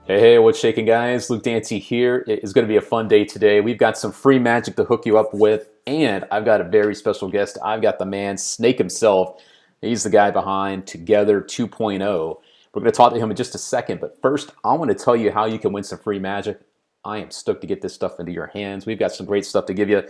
Hey, what's shaking, guys? Luke Dancy here. It is going to be a fun day today. We've got some free magic to hook you up with, and I've got a very special guest. I've got the man, Snake himself. He's the guy behind Together 2.0. We're going to talk to him in just a second, but first, I want to tell you how you can win some free magic. I am stoked to get this stuff into your hands. We've got some great stuff to give you.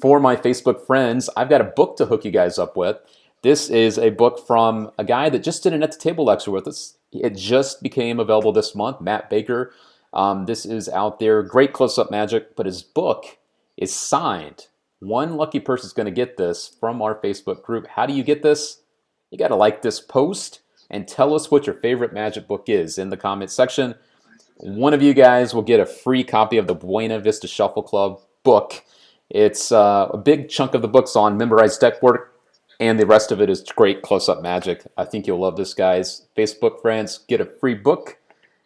For my Facebook friends, I've got a book to hook you guys up with. This is a book from a guy that just did an at-the-table lecture with us. It just became available this month, Matt Baker. This is out there, great close-up magic, but his book is signed. One lucky person is going to get this from our Facebook group. How do you get this? You got to like this post and tell us what your favorite magic book is in the comment section. One of you guys will get a free copy of the Buena Vista Shuffle Club book. It's a big chunk of the book's on memorized deck work, and the rest of it is great close-up magic. I think you'll love this, guys. Facebook friends, get a free book.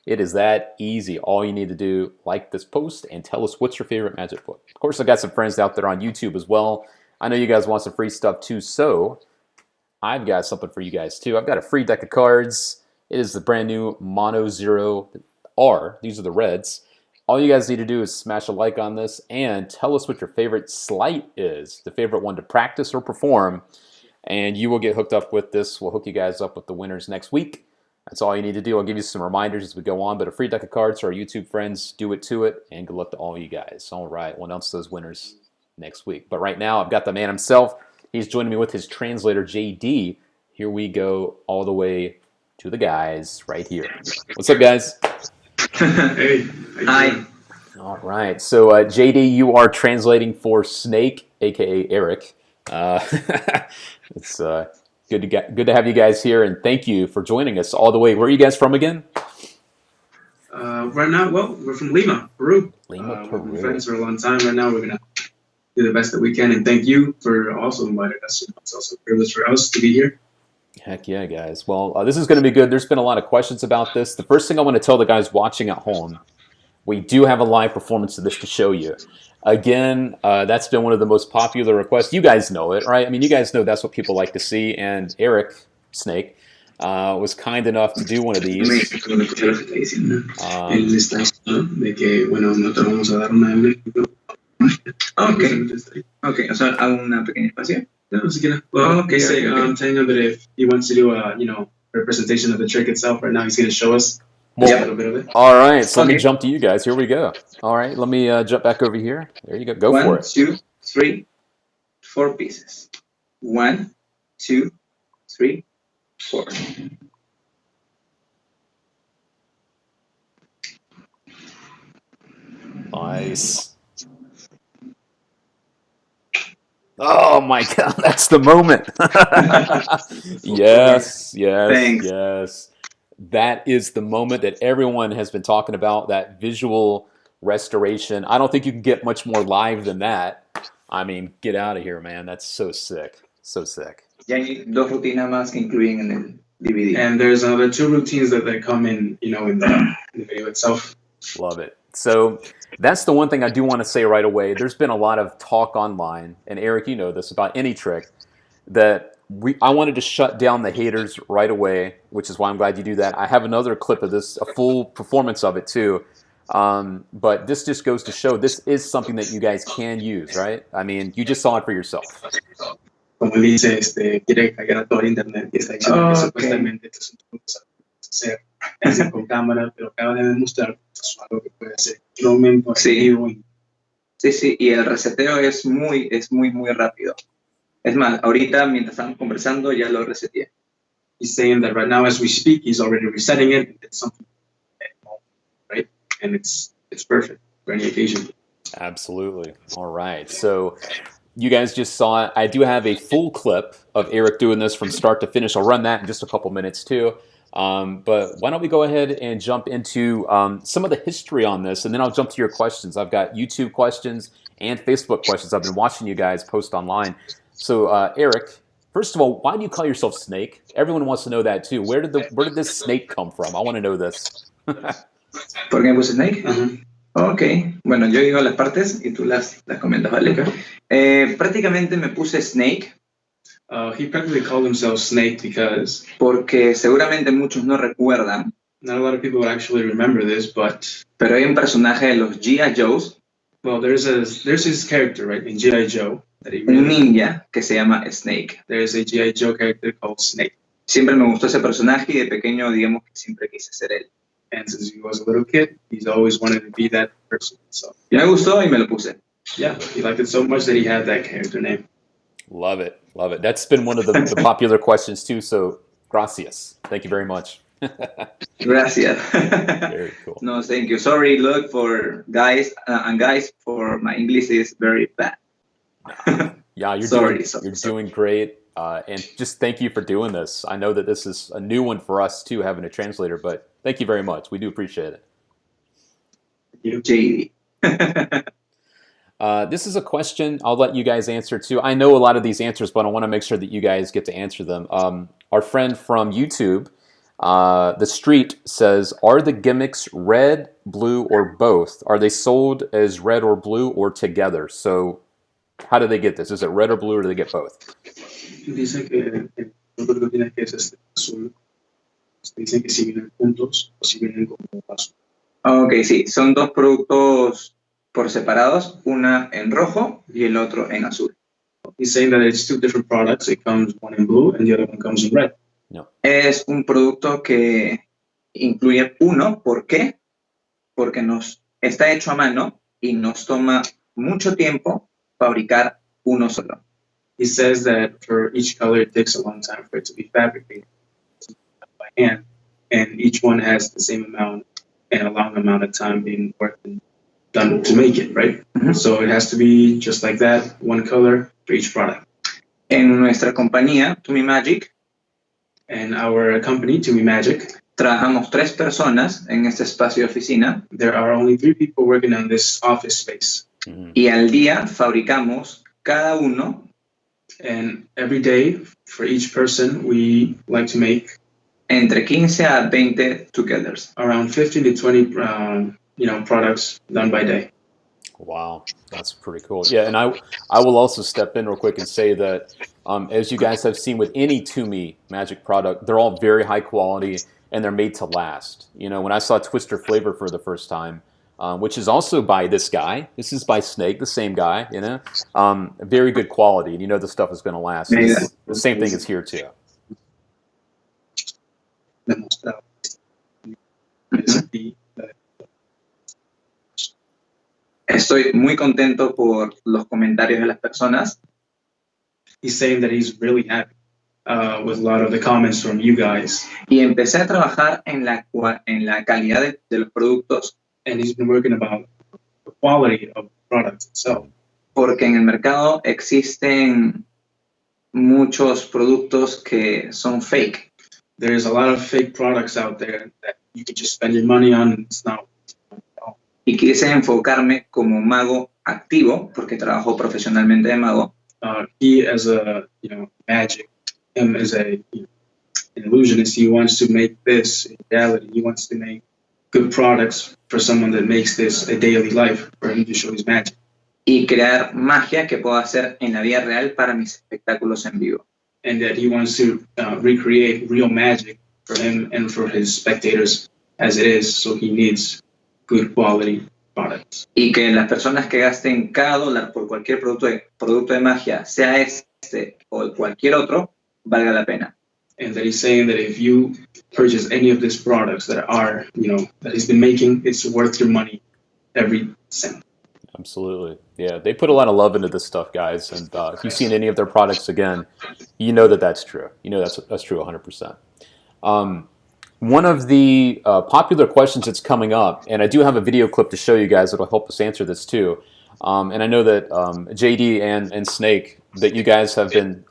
It is that easy. All you need to do, like this post and tell us what's your favorite magic book. Of course, I got some friends out there on YouTube as well. I know you guys want some free stuff too, so I've got something for you guys too. I've got a free deck of cards. It is the brand new Mono Zero R. These are the reds. All you guys need to do is smash a like on this and tell us what your favorite sleight is, the favorite one to practice or perform. And you will get hooked up with this. We'll hook you guys up with the winners next week. That's all you need to do. I'll give you some reminders as we go on, but a free deck of cards for our YouTube friends. Do it to it, and good luck to all you guys. All right, we'll announce those winners next week. But right now, I've got the man himself. He's joining me with his translator, JD. Here we go all the way to the guys right here. What's up, guys? Hey. Hi. All right, so JD, you are translating for Snake, a.k.a. Eric. It's good to have you guys here, and thank you for joining us all the way. Where are you guys from again? Right now, well, we're from Lima, Peru. Lima, We've Peru. been friends for a long time. Right now, we're gonna do the best that we can, and thank you for also inviting us. It's also a privilege for us to be here. Heck yeah, guys. Well, this is going to be good. There's been a lot of questions about this. The first thing I want to tell the guys watching at home, we do have a live performance of this to show you. Again, that's been one of the most popular requests. You guys know it, right? I mean, you guys know that's what people like to see. And Eric, Snake, was kind enough to do one of these. Acabo de escuchar lo que está diciendo. Él está diciendo de que, bueno, nosotros vamos a dar un ejemplo. Okay, o sea, hago una pequeña espacio. No, si quiere. Well, okay. Telling him that if he wants to do a, representation of the trick itself, right now he's going to show us a little bit of it. All right, so let me jump to you guys. Here we go. All right, let me jump back over here. There you go. Go for it. 1, 2, 3, 4 pieces. 1, 2, 3, 4. Nice. Oh my God, that's the moment. Yes. Thanks. Yes. That is the moment that everyone has been talking about, that visual restoration. I don't think you can get much more live than that. I mean, get out of here, man. That's so sick. So sick. Y hay dos rutinas más que incluyen en el DVD. And there's another 2 routines that come in, in the video itself. Love it. So that's the one thing I do want to say right away. There's been a lot of talk online, and Eric, you know this, about any trick, that I wanted to shut down the haters right away, which is why I'm glad you do that. I have another clip of this, a full performance of it too. But this just goes to show this is something that you guys can use, right? I mean, you just saw it for yourself. Como él dice, quiere hackear a todo el internet y está diciendo que supuestamente esto es un truco que se hacer hacer con cámara, pero acaba de demostrar que esto es algo que puede hacer en un momento vivo. Sí, y el reseteo es muy rápido. Es más, ahorita mientras estamos conversando ya lo reseteé. He's saying that right now as we speak, he's already resetting it. It's something, right? And it's perfect for any occasion. Absolutely. All right. So you guys just saw it. I do have a full clip of Eric doing this from start to finish. I'll run that in just a couple minutes too. But why don't we go ahead and jump into some of the history on this, and then I'll jump to your questions. I've got YouTube questions and Facebook questions. I've been watching you guys post online. So Eric, first of all, why do you call yourself Snake? Everyone wants to know that too. Where did this snake come from? I want to know this. ¿Por qué puse Snake? Ok, bueno, yo digo las partes y tú las comentas, ¿vale? Prácticamente me puse Snake. He practically called himself Snake because... Porque seguramente muchos no recuerdan Not a lot of people would actually remember this, but pero hay un personaje de los G.I. Joes, well, there's his character, right, in G.I. Joe that he un really. ninja que se llama Snake. There's a G.I. Joe character called Snake, Siempre me gustó ese personaje y de pequeño, digamos que siempre quise ser él. and since he was a little kid, he's always wanted to be that person. So Me gustó y me lo puse. yeah, he liked it so much that he had that character name. Love it. Love it. That's been one of the popular questions too. So gracias. Thank you very much. Gracias. Very cool. No, thank you. Sorry, look, for guys, for my English is very bad. Yeah, Sorry. you're doing great. And just thank you for doing this. I know that this is a new one for us too, having a translator, but thank you very much. We do appreciate it. JD. This is a question I'll let you guys answer too. I know a lot of these answers, but I want to make sure that you guys get to answer them. Our friend from YouTube, The Street, says, are the gimmicks red, blue, or both? Are they sold as red or blue or together? So how do they get this? Is it red or blue, or do they get both? Dice que el producto que tiene que es azul. Dicen que si vienen juntos o si vienen como azul. Ok, sí, son dos productos por separados, una en rojo y el otro en azul. He's saying that it's two different products. It comes one in blue and the other one comes in red. No. Es un producto que incluye uno. ¿Por qué? Porque está hecho a mano y nos toma mucho tiempo fabricar uno solo. He says that for each color, it takes a long time for it to be fabricated by hand, and each one has the same amount and a long amount of time being worked and done to make it, right? Mm-hmm. So it has to be just like that, one color for each product. En nuestra compañía, To Me Magic, And our company, To Me Magic, trabajamos 3 personas en este espacio de oficina. there are only 3 people working on this office space. Mm-hmm. Y al día fabricamos cada uno And every day, for each person, we like to make entre 15 a 20 togethers. around 15 to 20 products done by day. Wow, that's pretty cool. Yeah, and I will also step in real quick and say that as you guys have seen with any To Me Magic product, they're all very high quality and they're made to last. You know, when I saw Twister Flavor for the first time, which is also by this guy. This is by Snake, the same guy, you know. Very good quality, and you know the stuff is going to last. The same thing is here too. Estoy muy contento por los comentarios de las personas. He's saying that he's really happy with a lot of the comments from you guys. Y empecé a trabajar en la calidad de los productos. And he's been working about the quality of the product itself. Porque en el mercado existen muchos productos que son fake. There's a lot of fake products out there that you can just spend your money on and it's not. Y quise enfocarme como mago activo, porque trabajo profesionalmente de mago. He, as a magic, him as an illusionist, he wants to make this a reality. He wants to make good products for someone that makes this a daily life for him to show his magic. Y crear magia que pueda hacer en la vida real para mis espectáculos en vivo. And that he wants to recreate real magic for him and for his spectators as it is, so he needs good quality products. Y que las personas que gasten cada dólar por cualquier producto de magia, sea este o cualquier otro, valga la pena. And that he's saying that if you purchase any of these products that are, that he's been making, it's worth your money, every cent. Absolutely. Yeah, they put a lot of love into this stuff, guys. And if you've seen any of their products again, you know that that's true. You know that's true 100%. One of the popular questions that's coming up, and I do have a video clip to show you guys that'll help us answer this too. And I know that JD and Snake, that you guys have been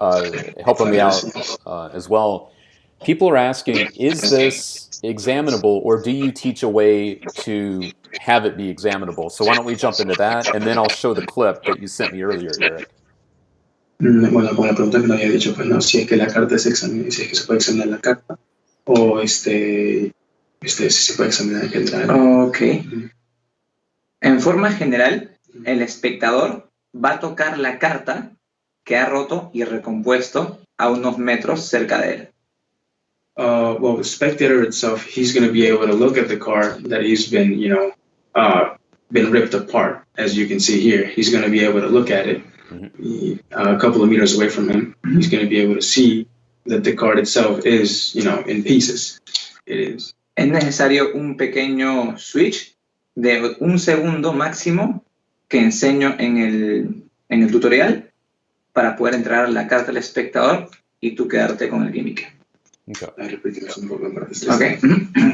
helping me out as well. People are asking, is this examinable, or do you teach a way to have it be examinable? So why don't we jump into that, and then I'll show the clip that you sent me earlier, Eric. Bueno, con la pregunta que me había dicho, pues no, si es que la carta si es que se puede examinar la carta, o si se puede examinar en general. Ok. En forma general, el espectador va a tocar la carta que ha roto y recompuesto a unos metros cerca de él. Well, the spectator itself, he's going to be able to look at the car that he's been, been ripped apart. As you can see here, he's going to be able to look at it a couple of meters away from him. He's going to be able to see that the car itself is, in pieces. It is. Es necesario un pequeño switch de 1 segundo máximo que enseño en el tutorial para poder entrar la carta del espectador y tú quedarte con el gimmick.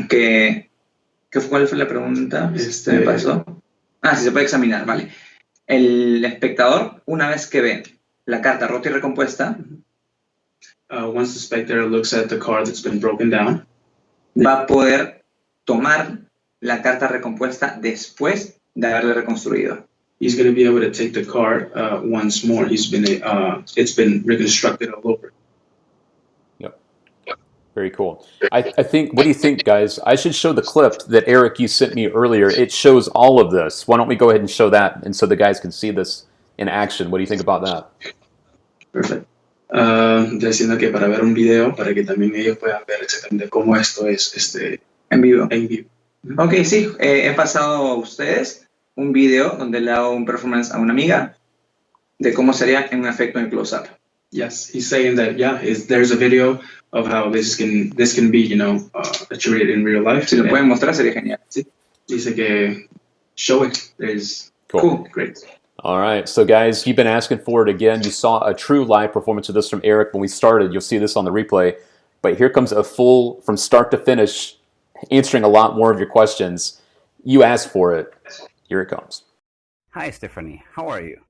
Okay. ¿Cuál fue la pregunta? Me pasó. Si se puede examinar, vale. El espectador, una vez que ve la carta rota y recompuesta, once the spectator looks at the card that's been broken down, va a poder tomar la carta recompuesta después de haberla reconstruido. He's going to be able to take the card once more. It's been reconstructed all over. Very cool. I think, what do you think, guys? I should show the clip that Eric, you sent me earlier. It shows all of this. Why don't we go ahead and show that, and so the guys can see this in action. What do you think about that? Perfect. Diciendo que para ver un video, para que también ellos puedan ver exactamente cómo esto es en vivo. En vivo. Ok, sí. He pasado a ustedes un video donde le hago un performance a una amiga de cómo sería en un efecto en close-up. Yes, he's saying that, there's a video of how this can be, achieved in real life. Si lo pueden mostrar sería genial. Sí. Dice que show it. There's cool. Great. All right, so guys, you've been asking for it again. You saw a true live performance of this from Eric when we started. You'll see this on the replay. But here comes a full, from start to finish, answering a lot more of your questions. You asked for it. Here it comes. Hi, Stephanie. How are you?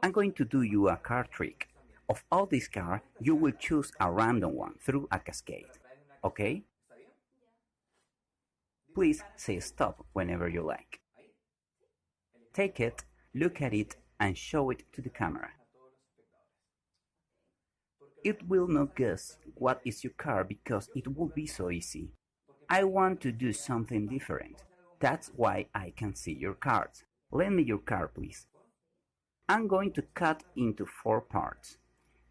I'm going to do you a card trick. Of all these cards, you will choose a random one through a cascade. Okay? Please say stop whenever you like. Take it, look at it, and show it to the camera. It will not guess what is your card because it will be so easy. I want to do something different. That's why I can see your cards. Lend me your card, please. I'm going to cut into 4 parts.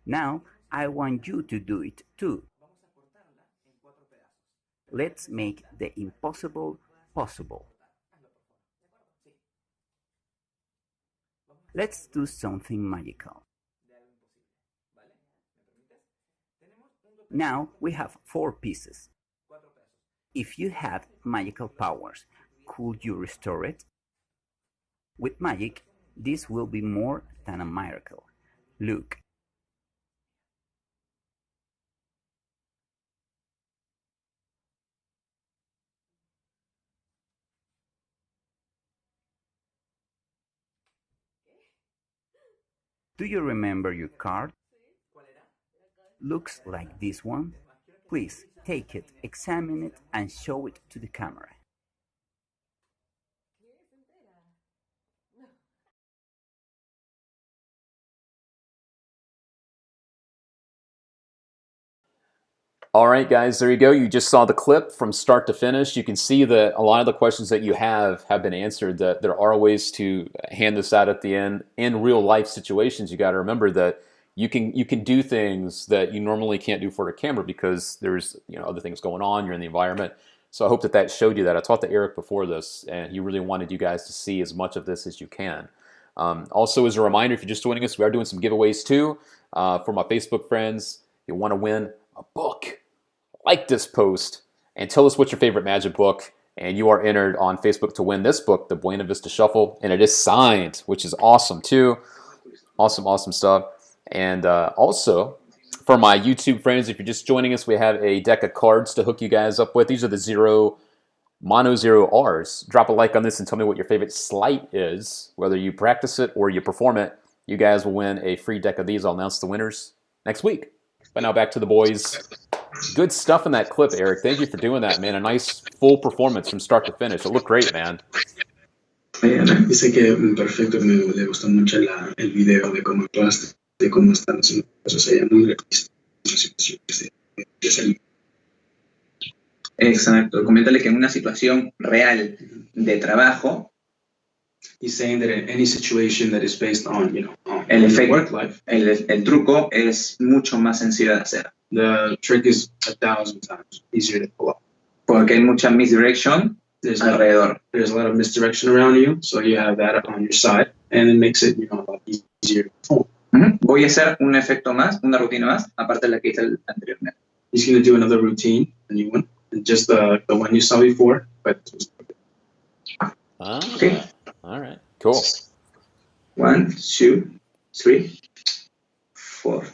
Now, I want you to do it too. Let's make the impossible possible. Let's do something magical. Now we have 4 pieces. If you had magical powers, could you restore it? With magic, this will be more than a miracle. Look. Do you remember your card? Looks like this one. Please take it, examine it, and show it to the camera. All right, guys, there you go. You just saw the clip from start to finish. You can see that a lot of the questions that you have been answered, that there are ways to hand this out at the end. In real life situations, you got to remember that you can do things that you normally can't do for a camera because there's other things going on, you're in the environment. So I hope that showed you that. I talked to Eric before this, and he really wanted you guys to see as much of this as you can. Also, as a reminder, if you're just joining us, we are doing some giveaways too. For my Facebook friends, you want to win a book. Like this post and tell us what's your favorite magic book, and you are entered on Facebook to win this book, the Buena Vista Shuffle, and it is signed, which is awesome too. Awesome stuff. And also, for my YouTube friends, if you're just joining us, we have a deck of cards to hook you guys up with. These are the Mono Zero R's. Drop a like on this and tell me what your favorite sleight is. Whether you practice it or you perform it, you guys will win a free deck of these. I'll announce the winners next week. But now back to the boys. Good stuff in that clip, Eric. Thank you for doing that, man. A nice full performance from start to finish. It looked great, man. Dice que perfecto, que le gustó mucho el video de cómo actuaste, de cómo están haciendo eso, sería muy realista. Exacto. Coméntale que en una situación real de trabajo, he's saying that in any situation that is based on, el efecto, work life, el truco es mucho más sencillo de hacer. the trick is 1,000 times easier to pull off. Porque hay mucha misdirection alrededor. There's a lot of misdirection around you, so you have that on your side, and it makes it a lot easier to perform. Voy a hacer un efecto más, una rutina más, aparte de la que hice anteriormente. He's going to do another routine, a new one, and just the one you saw before, but Okay. All right. Cool. 1, 2, 3, 4.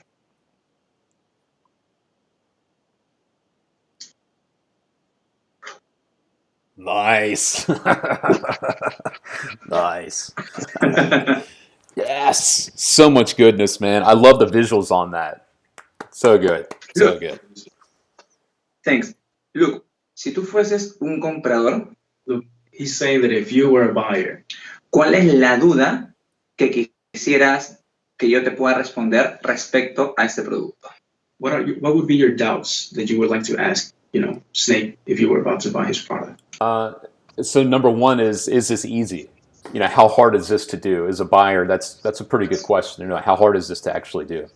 Nice. Nice. Yes. So much goodness, man. I love the visuals on that. So good. So good. Thanks. Look, si tú fueses un comprador, look, he's saying that if you were a buyer, ¿cuál es la duda que quisieras que yo te pueda responder respecto a este producto? What would be your doubts that you would like to ask, Snake, if you were about to buy his product? So number one is this easy? How hard is this to do? As a buyer, that's a pretty good question. How hard is this to actually do?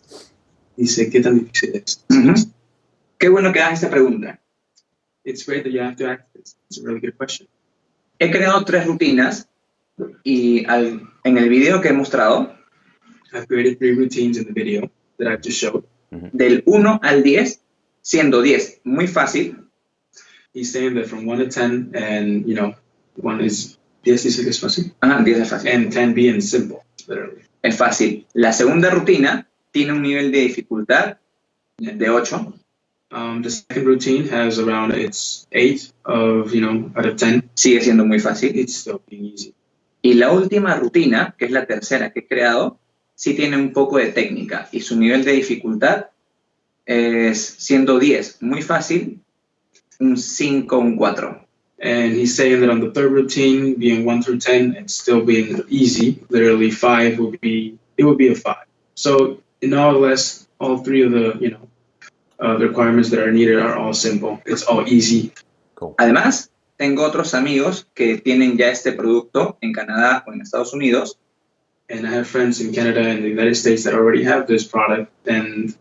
Dice, ¿qué tan difícil es? Qué bueno que hagas esta pregunta. It's great that you have to ask this. It's a really good question. He creado 3 rutinas y en el video que he mostrado, I've created 3 routines in the video that I've just showed. Del 1 al 10, siendo 10 muy fácil. He's saying that from 1 to 10, and 1 is 10 dice que es fácil. 10 es fácil. And 10 being simple, literally. Es fácil. La segunda rutina tiene un nivel de dificultad de 8. The second routine has around its 8 out of 10. Sigue siendo muy fácil. It's still being easy. Y la última rutina, que es la tercera que he creado, sí tiene un poco de técnica. Y su nivel de dificultad es, siendo 10 muy fácil, un 5, un 4. And he's saying that on the third routine, being 1 through 10, it's still being easy. Literally 5 would be a 5. So in all less, all 3 of the, the requirements that are needed are all simple. It's all easy. Cool. Además, tengo otros amigos que tienen ya este producto en Canadá o en Estados Unidos. And I have friends in Canada and the United States that already have this product and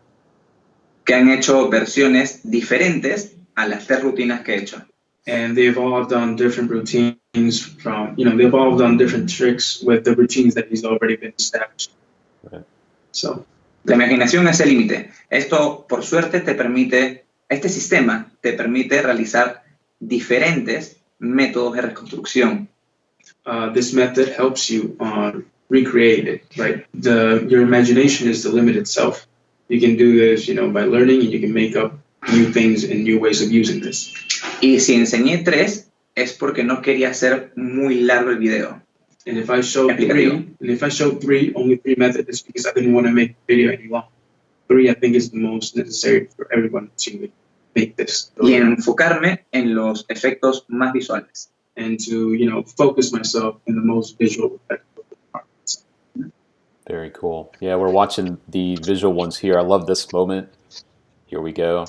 que han hecho versiones diferentes a las 3 rutinas que he hecho. And they've all done different routines from, they've all done different tricks with the routines that he's already been established. Right. So, la imaginación es el límite. Esto, por suerte, este sistema te permite realizar diferentes métodos de reconstrucción. This method helps you recreate it, right? Your imagination is the limit itself. You can do this, by learning, and you can make up new things and new ways of using this. Y si enseñé 3, es porque no quería hacer muy largo el video. And if I showed 3, only 3 methods, it's because I didn't want to make the video any long. 3, I think, is the most necessary for everyone to make this. Y enfocarme en los efectos más visuales. And to, focus myself in the most visual effect of the parts. Very cool. Yeah, we're watching the visual ones here. I love this moment. Here we go.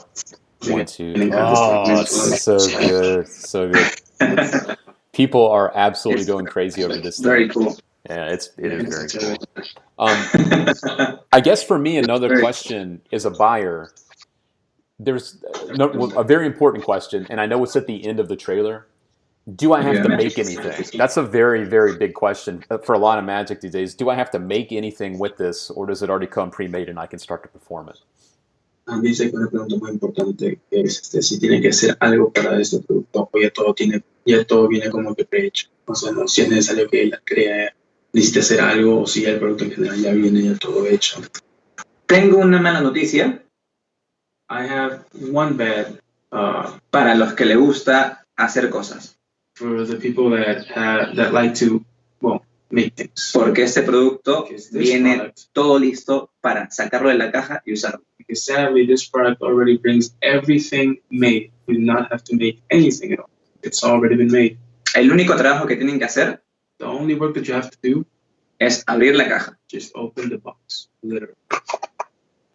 1, 2. Oh, it's so good. So good. People are absolutely going crazy over this thing. Very cool. Yeah, it is very cool. I guess for me, another question as a buyer, there's a very important question, and I know it's at the end of the trailer. Do I have to make anything? That's a very, very big question for a lot of Magic these days. Do I have to make anything with this, or does it already come pre-made and I can start to perform it? Dice que una pregunta muy importante que es si tiene que hacer algo para este producto o ya todo viene como que prehecho. O sea, no, si es necesario que la crea, necesite hacer algo o si el producto en general ya viene ya todo hecho. Tengo una mala noticia. I have one bad para los que le gusta hacer cosas. For the people that like to, make things. Porque este producto viene todo listo para sacarlo de la caja y usarlo. Because sadly, this product already brings everything made. You do not have to make anything at all. It's already been made. El único trabajo que tienen que hacer, the only work that you have to do, es abrir la caja. Just open the box, literally.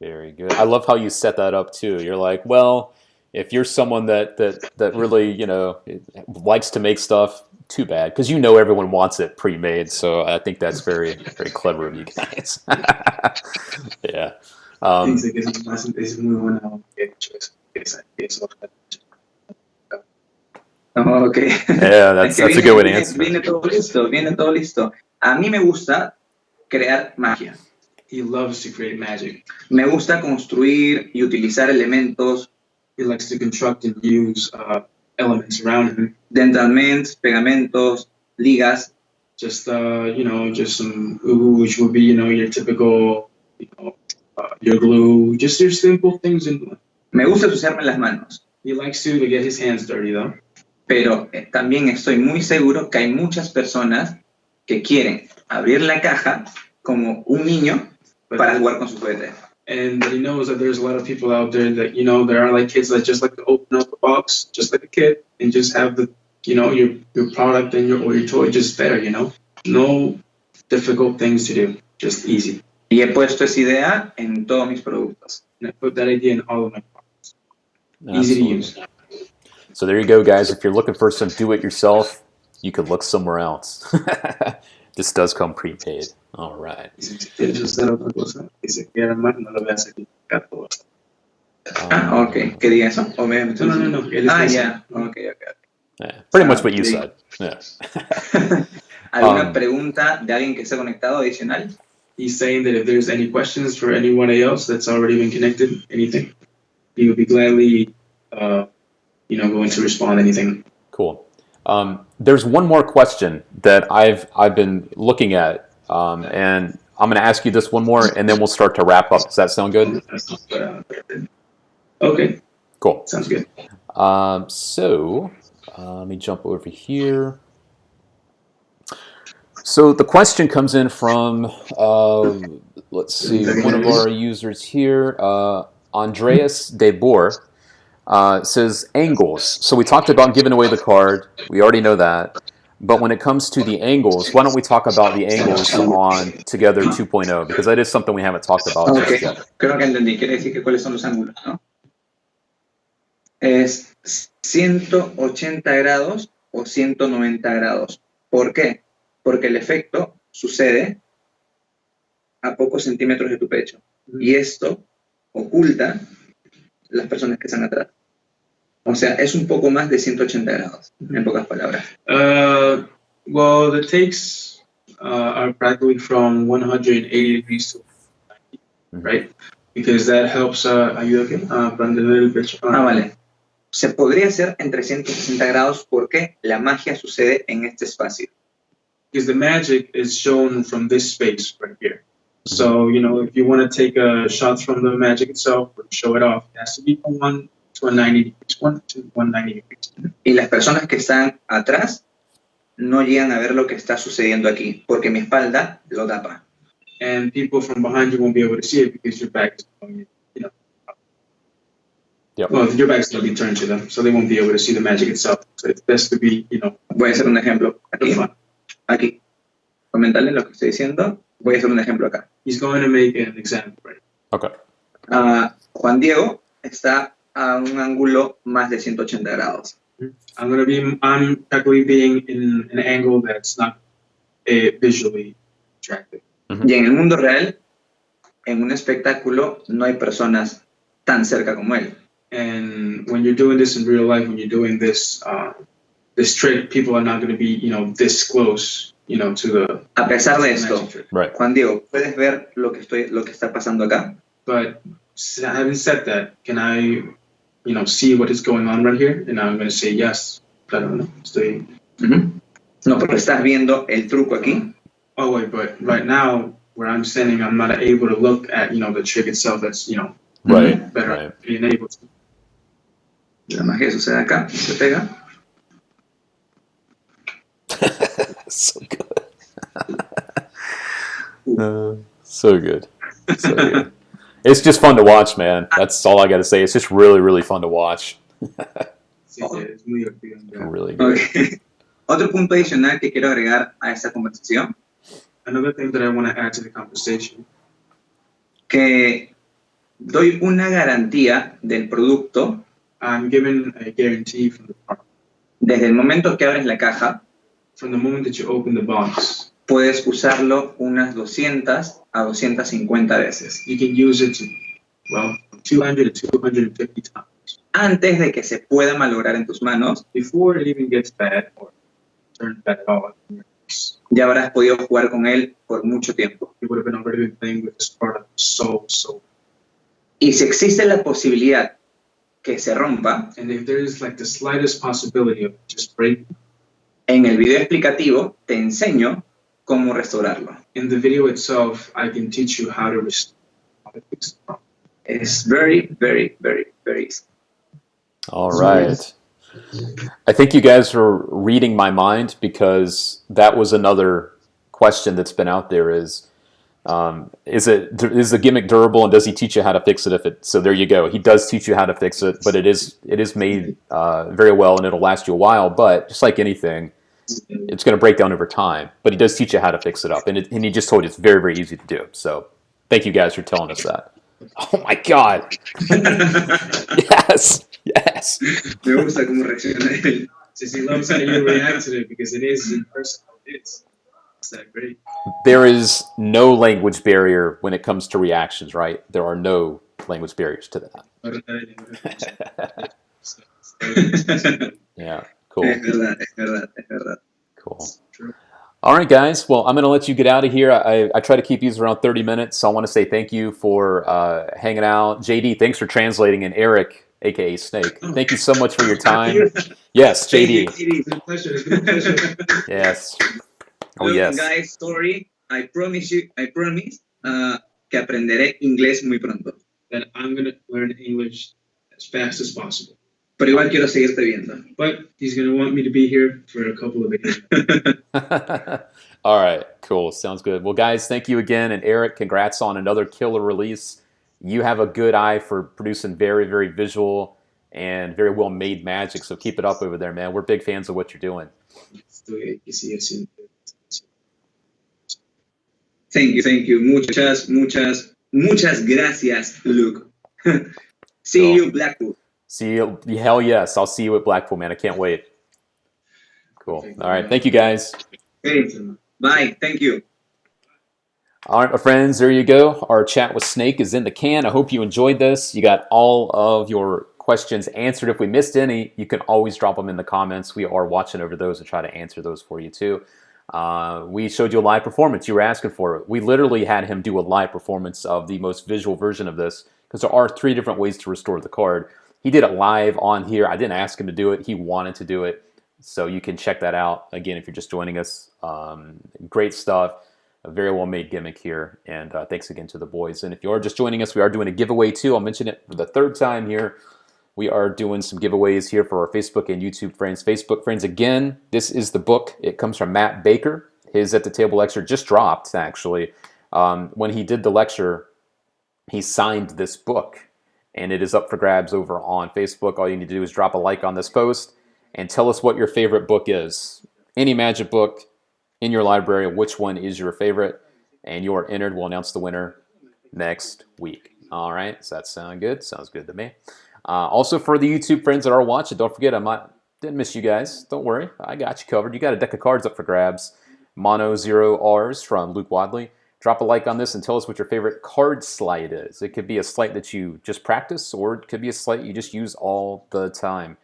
Very good. I love how you set that up too. You're like, well, if you're someone that really, likes to make stuff, too bad, because everyone wants it pre-made. So I think that's very, very clever of you guys. Yeah. Dice que es muy buena que he hecho eso. Oh, ok. Yeah, that's a good way to answer. Viene todo listo. A mí me gusta crear magia. He loves to create magic. Me gusta construir y utilizar elementos. He likes to construct and use elements around him. Dentalments, pegamentos, ligas. Just just some which would be your typical your glue, just your simple things. Me gusta ensuciarme las manos. He likes to get his hands dirty though. Pero también estoy muy seguro que hay muchas personas que quieren abrir la caja como un niño para jugar con su juguete. And he knows that there's a lot of people out there that, there are like kids that just like to open up the box, just like a kid, and just have the, your product and your toy just there, No difficult things to do, just easy. Y he puesto esa idea en todos mis productos. And I put that idea in all of my products. Easy to use. So there you go, guys. If you're looking for some do-it-yourself, you could look somewhere else. This does come prepaid. All right. Ok. ¿Qué diga eso? No. Ya. Ok. Yeah, pretty much what you said. Yeah. ¿Alguna pregunta de alguien que esté conectado adicional? He's saying that if there's any questions for anyone else that's already been connected, anything, he would be gladly, going to respond to anything. Cool. There's one more question that I've been looking at, and I'm going to ask you this one more, and then we'll start to wrap up. Does that sound good? Okay. Cool. Sounds good. So let me jump over here. So the question comes in from, let's see, one of our users here, Andreas De Boer. Says angles. So we talked about giving away the card. We already know that. But when it comes to the angles, why don't we talk about the angles on Together 2.0? Because that is something we haven't talked about just yet. Creo que entendí. Quiere decir que cuáles son los ángulos, ¿no? Es 180 grados o 190 grados. ¿Por qué? Porque el efecto sucede a pocos centímetros de tu pecho. Y esto oculta las personas que están atrás. O sea, es un poco más de 180 grados, en pocas palabras. Well, the takes are practically from 180 degrees to 90, right? Because that helps, para entender el pecho. Vale. Se podría hacer entre 160 grados porque la magia sucede en este espacio. Because the magic is shown from this space right here. So, if you want to take a shot from the magic itself or show it off, it has to be from 1 to 190 degrees, 1 to 190 degrees. Y las personas que están atrás no llegan a ver lo que está sucediendo aquí, porque mi espalda lo tapa. And people from behind you won't be able to see it because your back is going, Yep. Well, your back's going to be turned to them, so they won't be able to see the magic itself. So it's best to be, Voy a hacer un ejemplo aquí. Comentarles lo que estoy diciendo. Voy a hacer un ejemplo acá. He's going to make an example, right? Okay. Juan Diego está a un ángulo más de 180 grados. I'm practically being in an angle that's not visually attractive. Y en el mundo real, en un espectáculo, no hay personas tan cerca como él. And when you're doing this in real life, when you're doing this this trick, people are not going to be, this close, to the. A pesar de esto, Right. Juan Diego, ¿puedes ver lo que está pasando acá? But having said that, can I, see what is going on right here? And I'm going to say yes. I don't know. Estoy. No, pero estás viendo el truco aquí. Oh wait, but right now where I'm standing, I'm not able to look at, the trick itself. That's, Right. better Right. being able to. La magia sucede acá, se pega. So good. So good. So good. It's just fun to watch, man. That's all I got to say. It's just really, really fun to watch. Sí, es muy divertido. Really good. Okay. Otro punto adicional que quiero agregar a esta conversación. Another thing that I want to add to the conversation. Que doy una garantía del producto. I'm given a guarantee from the product. Desde el momento que abres la caja, from the moment that you open the box, puedes usarlo unas 200 a 250 veces. You can use it to Well, 200 to 250 times. Antes de que se pueda malograr en tus manos, Before it even gets bad or turns bad at all, ya habrás podido jugar con él por mucho tiempo. you would have been already been playing with this product so. Y si existe la posibilidad que se rompa, And if there is like the slightest possibility of just breaking, en el video explicativo te enseño cómo restaurarlo. in the video itself, I can teach you how to restore. It's very, very, very, very easy. All right. I think you guys are reading my mind, because that was another question that's been out there: is the gimmick durable, and does he teach you how to fix it? So there you go. He does teach you how to fix it, but it is made very well, and it'll last you a while. But just like anything, it's going to break down over time. But he does teach you how to fix it up, and he just told you it's very, very easy to do. So thank you guys for telling us that. Oh my God! Yes. Yes. Me gusta cómo reacciona él. He loves how you react to it, because it is in person. It's that great. There is no language barrier when it comes to reactions, right? There are no language barriers to that. Yeah, cool. Es verdad, es verdad, es verdad. Cool. All right, guys. Well, I'm going to let you get out of here. I try to keep these around 30 minutes, so I want to say thank you for hanging out. JD, thanks for translating, and Eric, a.k.a. Snake, thank you so much for your time. Yes, JD. It's been a pleasure. It's been a pleasure. Yes. Oh, Look, yes. guys, sorry. I promise que aprenderé inglés muy pronto. That I'm going to learn English as fast as possible. Pero igual quiero seguirte viendo. But he's going to want me to be here for a couple of videos. All right, cool. Sounds good. Well, guys, thank you again. And Eric, congrats on another killer release. You have a good eye for producing very, very visual and very well-made magic, so keep it up over there, man. We're big fans of what you're doing. Thank you. Muchas gracias, Luke. See you, Blackpool. See you. Hell yes. I'll see you at Blackpool, man. I can't wait. Cool. All right. Thank you, guys. Bye. Thank you. All right, my friends, there you go. Our chat with Snake is in the can. I hope you enjoyed this. You got all of your questions answered. If we missed any, you can always drop them in the comments. We are watching over those and try to answer those for you too. We showed you a live performance. You were asking for it. We literally had him do a live performance of the most visual version of this, because there are 3 different ways to restore the card. He did it live on here. I didn't ask him to do it. He wanted to do it. So you can check that out. Again, if you're just joining us, great stuff. A very well-made gimmick here. And thanks again to the boys. And if you are just joining us, we are doing a giveaway too. I'll mention it for the 3rd time here. We are doing some giveaways here for our Facebook and YouTube friends. Facebook friends, again, this is the book. It comes from Matt Baker. His At the Table lecture just dropped, actually. When he did the lecture, he signed this book. And it is up for grabs over on Facebook. All you need to do is drop a like on this post and tell us what your favorite book is. Any magic book in your library, which one is your favorite? And you are entered. We'll announce the winner next week. All right, does that sound good? Sounds good to me. Also, for the YouTube friends that are watching, don't forget, didn't miss you guys. Don't worry, I got you covered. You got a deck of cards up for grabs. Mono 0 Rs from Luke Wadley. Drop a like on this and tell us what your favorite card sleight is. It could be a sleight that you just practice, or it could be a sleight you just use all the time.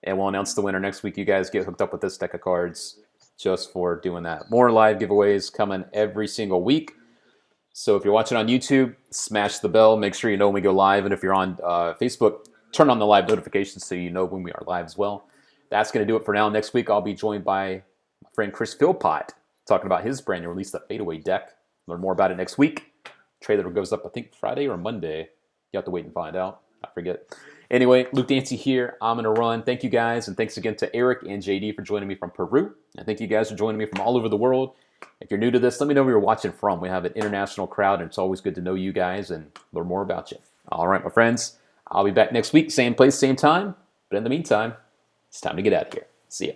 And we'll announce the winner next week. You guys get hooked up with this deck of cards just for doing that. More live giveaways coming every single week. So if you're watching on YouTube, smash the bell. Make sure you know when we go live. And if you're on Facebook, turn on the live notifications so you know when we are live as well. That's going to do it for now. Next week, I'll be joined by my friend Chris Philpott talking about his brand new release, the Fadeaway deck. Learn more about it next week. Trailer goes up, I think, Friday or Monday. You have to wait and find out. I forget. Anyway, Luke Dancy here. I'm going to run. Thank you guys, and thanks again to Eric and JD for joining me from Peru. And thank you guys for joining me from all over the world. If you're new to this, let me know where you're watching from. We have an international crowd, and it's always good to know you guys and learn more about you. All right, my friends. I'll be back next week, same place, same time. But in the meantime, it's time to get out of here. See ya.